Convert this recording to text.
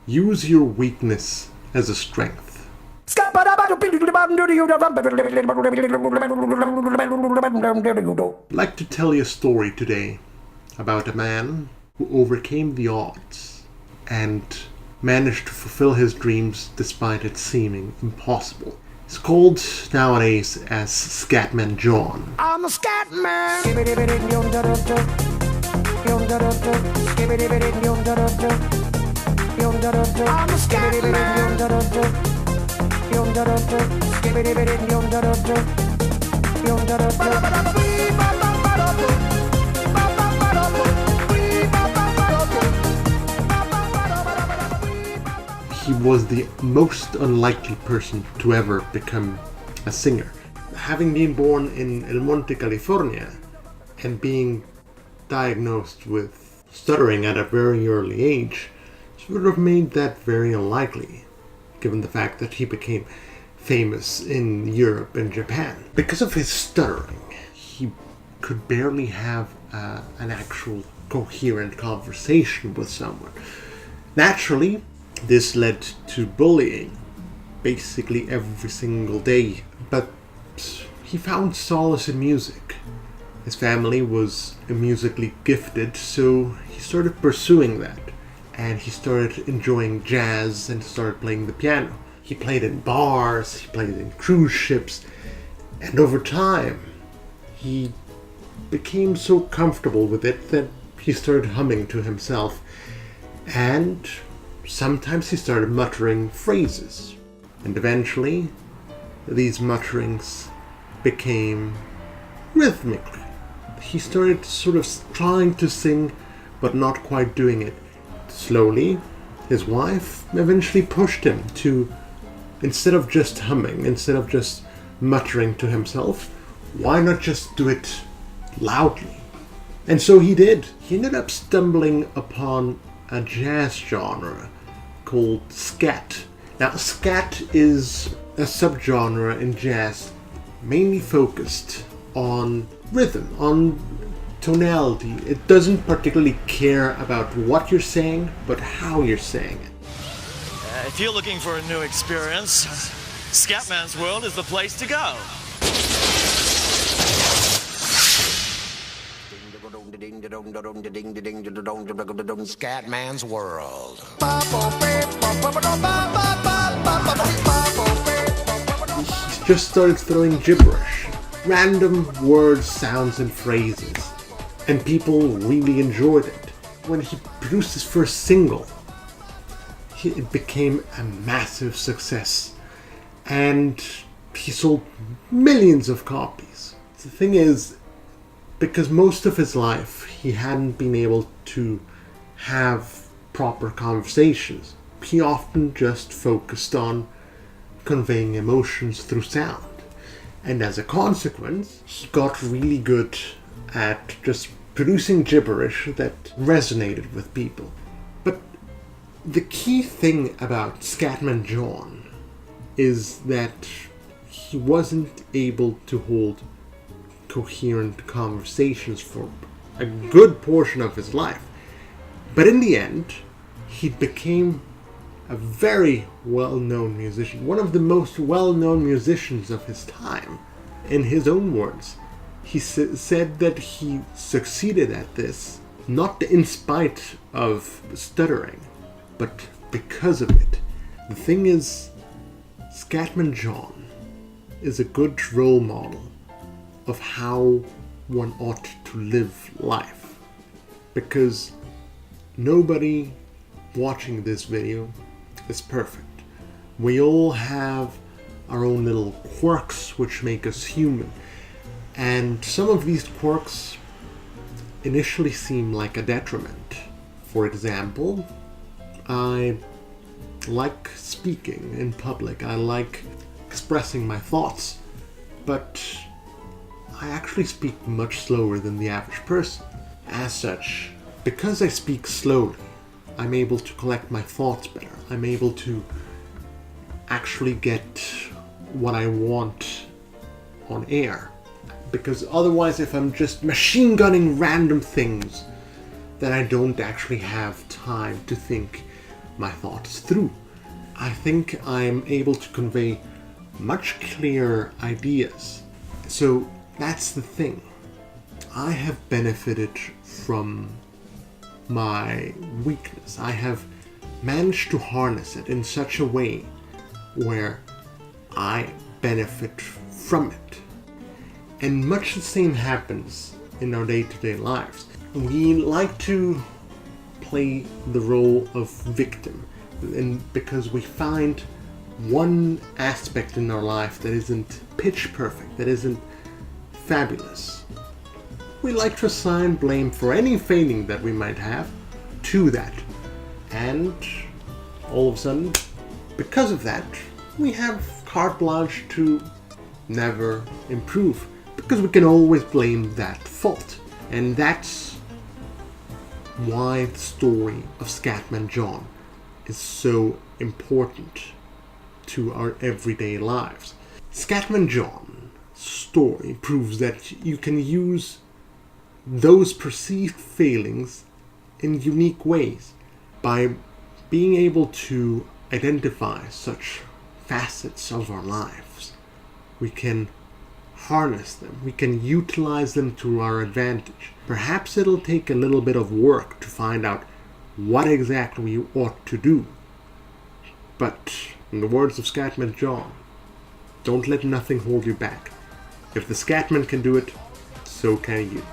Use your weakness as a strength. I'd like to tell you a story today about a man who overcame the odds and managed to fulfill his dreams despite it seeming impossible. He's called nowadays as Scatman John. I'm a Scatman. I'm a He was the most unlikely person to ever become a singer. Having been born in El Monte, California, and being diagnosed with stuttering at a very early age, would have made that very unlikely, given the fact that he became famous in Europe and Japan. Because of his stuttering, he could barely have an actual coherent conversation with someone. Naturally, this led to bullying basically every single day, but he found solace in music. His family was musically gifted, so he started pursuing that. And he started enjoying jazz and started playing the piano. He played in bars, he played in cruise ships, and over time, he became so comfortable with it that he started humming to himself. And sometimes he started muttering phrases. And eventually, these mutterings became rhythmic. He started sort of trying to sing, but not quite doing it. Slowly, his wife eventually pushed him to, instead of just humming, instead of just muttering to himself, why not just do it loudly? And so he did. He ended up stumbling upon a jazz genre called scat. Now, scat is a subgenre in jazz mainly focused on rhythm, on tonality. It doesn't particularly care about what you're saying, but how you're saying it. If you're looking for a new experience, Scatman's World is the place to go. Scatman's World. He just started throwing gibberish, random words, sounds, and phrases. And people really enjoyed it. When he produced his first single, it became a massive success. And he sold millions of copies. The thing is, because most of his life he hadn't been able to have proper conversations, he often just focused on conveying emotions through sound. And as a consequence, he got really good at just producing gibberish that resonated with people. But the key thing about Scatman John is that he wasn't able to hold coherent conversations for a good portion of his life. But in the end, he became a very well-known musician, one of the most well-known musicians of his time. In his own words, he said that he succeeded at this not in spite of stuttering, but because of it. The thing is, Scatman John is a good role model of how one ought to live life, because nobody watching this video is perfect. We all have our own little quirks which make us human, and some of these quirks initially seem like a detriment. For example, I like speaking in public, I like expressing my thoughts, but I actually speak much slower than the average person. As such, because I speak slowly, I'm able to collect my thoughts better. I'm able to actually get what I want on air. Because otherwise, if I'm just machine gunning random things, then I don't actually have time to think my thoughts through. I think I'm able to convey much clearer ideas. So that's the thing. I have benefited from my weakness. I have managed to harness it in such a way where I benefit from it. And much the same happens in our day-to-day lives. We like to play the role of victim, and because we find one aspect in our life that isn't pitch perfect, that isn't fabulous, we like to assign blame for any failing that we might have to that. And all of a sudden, because of that, we have carte blanche to never improve, because we can always blame that fault. And that's why the story of Scatman John is so important to our everyday lives. Scatman John's story proves that you can use those perceived failings in unique ways. By being able to identify such facets of our lives, we can harness them, we can utilize them to our advantage. Perhaps it'll take a little bit of work to find out what exactly you ought to do. But, in the words of Scatman John, don't let nothing hold you back. If the Scatman can do it, so can you.